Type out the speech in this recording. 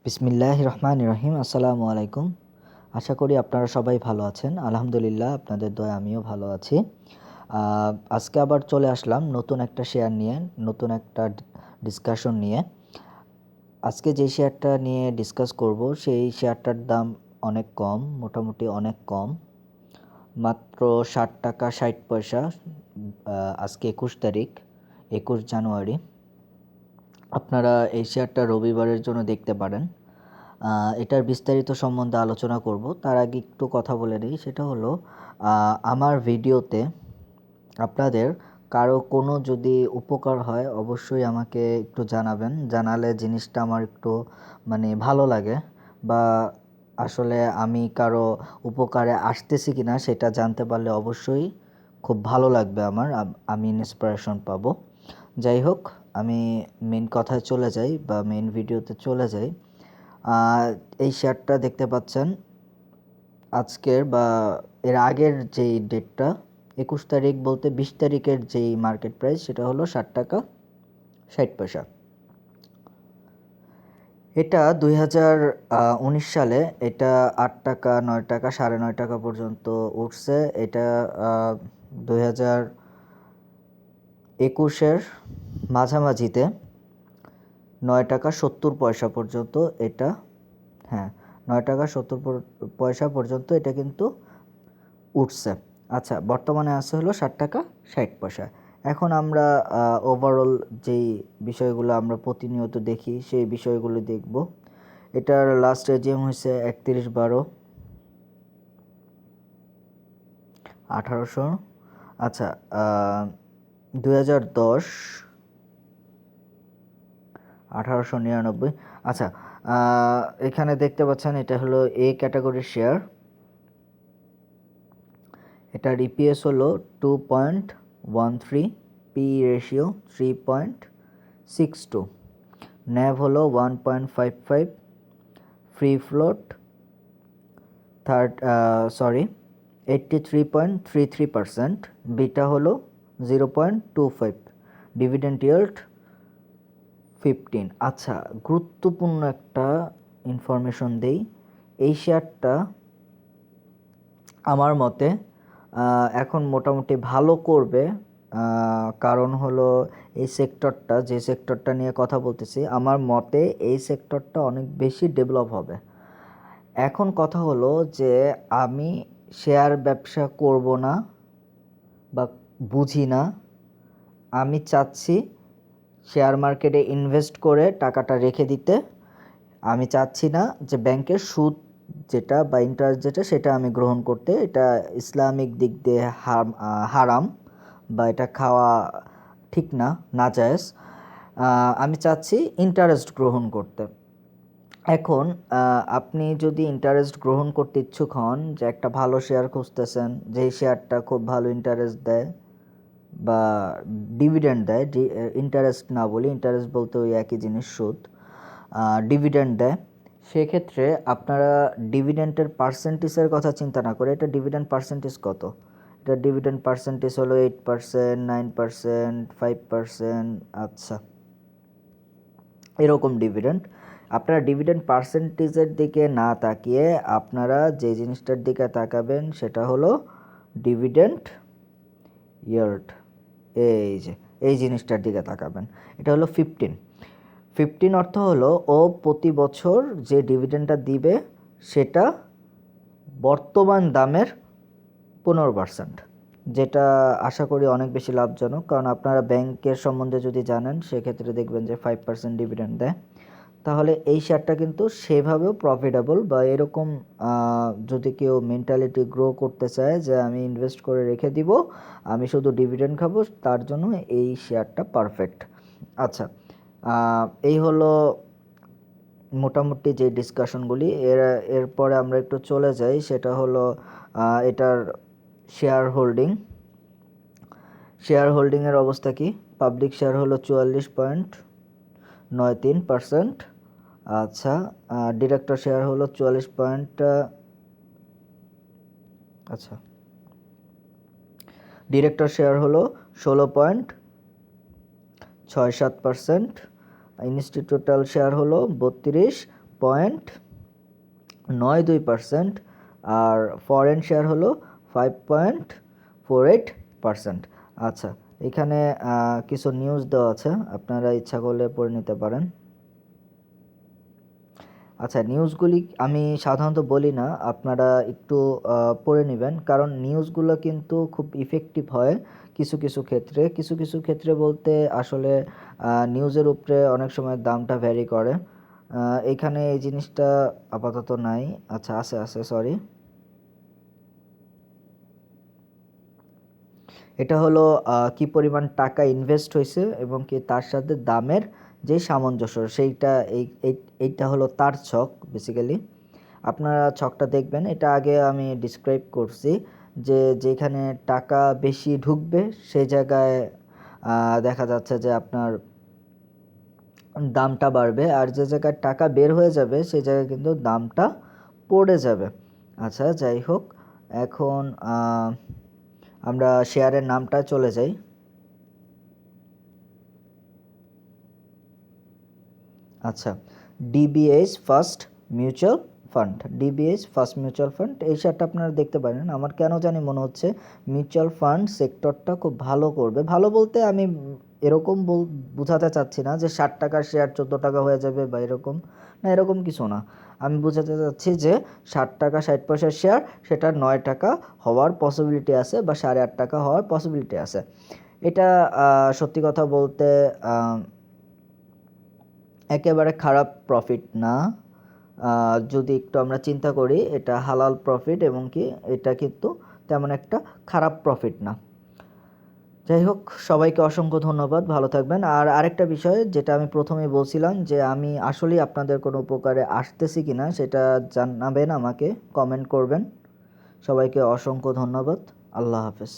বিসমিল্লাহির রহমানির রহিম। আসসালামু আলাইকুম। আশা করি আপনারা সবাই ভালো আছেন। আলহামদুলিল্লাহ, আপনাদের দয়ায় আমিও ভালো আছি। আজকে আবার চলে আসলাম নতুন একটা শেয়ার নিয়ে, নতুন একটা ডিসকাশন নিয়ে। আজকে যে শেয়ারটা নিয়ে ডিসকাস করব সেই শেয়ারটার দাম অনেক কম, মোটামুটি অনেক কম, মাত্র 60 টাকা 60 পয়সা। আজকে 21 তারিখ, 21 জানুয়ারি। আপনারা এই শেয়ারটা রবিবারের জন্য দেখতে পারেন। এটার বিস্তারিত সম্বন্ধে আলোচনা করব। তার আগে একটু কথা বলে নিই, সেটা হলো আমার ভিডিওতে আপনাদের কারো কোনো যদি উপকার হয় অবশ্যই আমাকে একটু জানাবেন। জানালে জিনিসটা আমার একটু ভালো লাগে, বা আসলে আমি কারো উপকারে আসতেছি কিনা সেটা জানতে পারলে অবশ্যই খুব ভালো লাগবে আমার, আমি ইন্সপিরেশন পাবো। যাই হোক, আমি মেন কথায় চলে যাই বা মেন ভিডিওতে চলে যাই। এই শেয়ারটা দেখতে পাচ্ছেন আজকের বা এর আগের যেই ডেটটা 21 তারিখ বলতে 20 তারিখের যেই মার্কেট প্রাইস সেটা হলো 60 টাকা 60 পয়সা। এটা 2019 সালে এটা 8 টাকা 9 টাকা 9.5 টাকা পর্যন্ত উঠছে। এটা 2021-এর মাঝামাঝিতে 9 টাকা 70 পয়সা পর্যন্ত এটা, হ্যাঁ, 9 টাকা 70 পয়সা পর্যন্ত এটা কিন্তু উঠছে। আচ্ছা, বর্তমানে আছে হলো 60 টাকা 60 পয়সা। এখন আমরা ওভারঅল যেই বিষয়গুলো আমরা প্রতিনিয়ত দেখি সেই বিষয়গুলো দেখব। এটার লাস্ট এজিএম হয়েছে 31/12/1800। আচ্ছা, 2010 1899। আচ্ছা, এখানে দেখতে পাচ্ছেন এটা হলো এ ক্যাটাগরির শেয়ার। এটার ইপিএস হলো 2.13, পি রেশিও 3.62, ন্যাভ হলো 1.55, ফ্রি ফ্লোট 83.33%, বিটা হলো 0.25, ডিভিডেন্ড ইয়েল্ড 15। আচ্ছা, গুরুত্বপূর্ণ একটা ইনফরমেশন দেই। এই শেয়ারটা আমার মতে এখন মোটামুটি ভালো করবে, কারণ হলো এই সেক্টরটা, যে সেক্টরটা নিয়ে কথা বলতেছি, আমার মতে এই সেক্টরটা অনেক বেশি ডেভেলপ হবে। এখন কথা হলো যে আমি শেয়ার ব্যবসা করব না বা বুঝি না, আমি চাচ্ছি শেয়ার মার্কেটে ইনভেস্ট করে টাকাটা রেখে দিতে। আমি চাচ্ছি না যে ব্যাংকের সুদ যেটা বা ইন্টারেস্ট যেটা সেটা আমি গ্রহণ করতে। এটা ইসলামিক দিক দিয়ে হারাম, বা এটা খাওয়া ঠিক না, নাজায়েজ। আমি চাচ্ছি ইন্টারেস্ট গ্রহণ করতে। এখন আপনি যদি ইন্টারেস্ট গ্রহণ করতে ইচ্ছুক হন, যে একটা ভালো শেয়ার খুঁজতেছেন, যেই শেয়ারটা খুব ভালো ইন্টারেস্ট দেয় বা ডিভিডেন্ড দেয়, ইন্টারেস্ট না বলি, ইন্টারেস্ট বলতে ওই একই জিনিস, সুদ, ডিভিডেন্ড দেয়, সেক্ষেত্রে আপনারা ডিভিডেন্টের পার্সেন্টেজের কথা চিন্তা না করে, এটা ডিভিডেন্ড পার্সেন্টেজ কত, এটা ডিভিডেন্ড পার্সেন্টেজ হলো 8%, 9%, 5%। আচ্ছা, এরকম ডিভিডেন্ড। আপনারা ডিভিডেন্ড পার্সেন্টেজের দিকে না তাকিয়ে আপনারা যে জিনিসটার দিকে তাকাবেন সেটা হলো ডিভিডেন্ড ইয়েল্ড। এই জিনিসটার দিকে তাকাবেন। এটা হলো 15 অর্থ হলো ও প্রতি বছর যে ডিভিডেন্ডটা দিবে সেটা বর্তমান দামের 15%, যেটা আশা করি অনেক বেশি লাভজনক। কারণ আপনারা ব্যাংকের সম্বন্ধে যদি জানেন সেক্ষেত্রে দেখবেন যে 5% ডিভিডেন্ড দেয়। তাহলে এই শেয়ারটা কিন্তু সেভাবেও প্রফিটেবল, বা এরকম যদি কেউ মেন্টালিটি গ্রো করতে চায় যে আমি ইনভেস্ট করে রেখে দিব, আমি শুধু ডিভিডেন্ড খাবো, তার জন্য এই শেয়ারটা পারফেক্ট। আচ্ছা, এই হলো মোটামুটি যে ডিসকাশনগুলি। এরপরে আমরা একটু চলে যাই, সেটা হলো এটার শেয়ার হোল্ডিংয়ের অবস্থা কি। পাবলিক শেয়ার হলো 44.93%। আচ্ছা, ডিরেক্টর শেয়ার হলো 16.67%। ইনস্টিটিউটাল শেয়ার হলো 5.92%, আর ফরেন শেয়ার হলো 5.48%। আচ্ছা, এখানে কিছু নিউজ দেওয়া আছে, আপনারা ইচ্ছা করলে পড়ে নিতে পারেন। আচ্ছা, নিউজগুলি আমি সাধারণত বলি না, আপনারা একটু পড়ে নেবেন, কারণ নিউজগুলো কিন্তু খুব ইফেক্টিভ হয় কিছু কিছু ক্ষেত্রে। কিছু কিছু ক্ষেত্রে বলতে আসলে নিউজের উপরে অনেক সময় দামটা ভ্যারি করে। এখানে এই জিনিসটা আপাতত নাই। আচ্ছা, আছে সরি। এটা হলো কি পরিমাণ টাকা ইনভেস্ট হয়েছে এবং কি তার সাথে দামের যে সামঞ্জস্য, সেইটা এইটা হলো তার ছক বেসিক্যালি। আপনারা ছকটা দেখবেন, এটা আগে আমি ডিসক্রাইব করছি যে যেখানে টাকা বেশি ঢুকবে সেই জায়গায় দেখা যাচ্ছে যে আপনার দামটা বাড়বে, আর যে জায়গায় টাকা বের হয়ে যাবে সেই জায়গায় কিন্তু দামটা পড়ে যাবে। আচ্ছা, যাই হোক, এখন আমরা শেয়ারের নামটা চলে যাই। আচ্ছা, DBS first mutual fund, DBS first mutual fund, এই শেয়ারটা আপনারা দেখতে পারেন। আমার কেন জানি মনে হচ্ছে মিউচুয়াল ফান্ড সেক্টরটা খুব ভালো করবে। ভালো বলতে আমি এরকম বোঝাতে চাচ্ছি না যে 60 টাকার শেয়ার 14 টাকা হয়ে যাবে বা এরকম না, এরকম কিছু না। আমি বোঝাতে চাচ্ছি যে 60 টাকা 60 পয়সার শেয়ার, সেটা 9 টাকা হওয়ার পসিবিলিটি আছে বা 8.5 টাকা হওয়ার পসিবিলিটি আছে। এটা সত্যি কথা বলতে একেবারে খারাপ প্রফিট না। যদি একটু আমরা চিন্তা করি, এটা হালাল প্রফিট এবং কি এটা কিন্তু তেমন একটা খারাপ প্রফিট না। যাই হোক, সবাইকে অসংখ্য ধন্যবাদ, ভালো থাকবেন। আর আরেকটা বিষয় যেটা আমি প্রথমেই বলছিলাম যে আমি আসলেই আপনাদের কোনো উপকারে আসতেছি কিনা সেটা জানাবেন, আমাকে কমেন্ট করবেন। সবাইকে অসংখ্য ধন্যবাদ। আল্লাহ হাফেজ।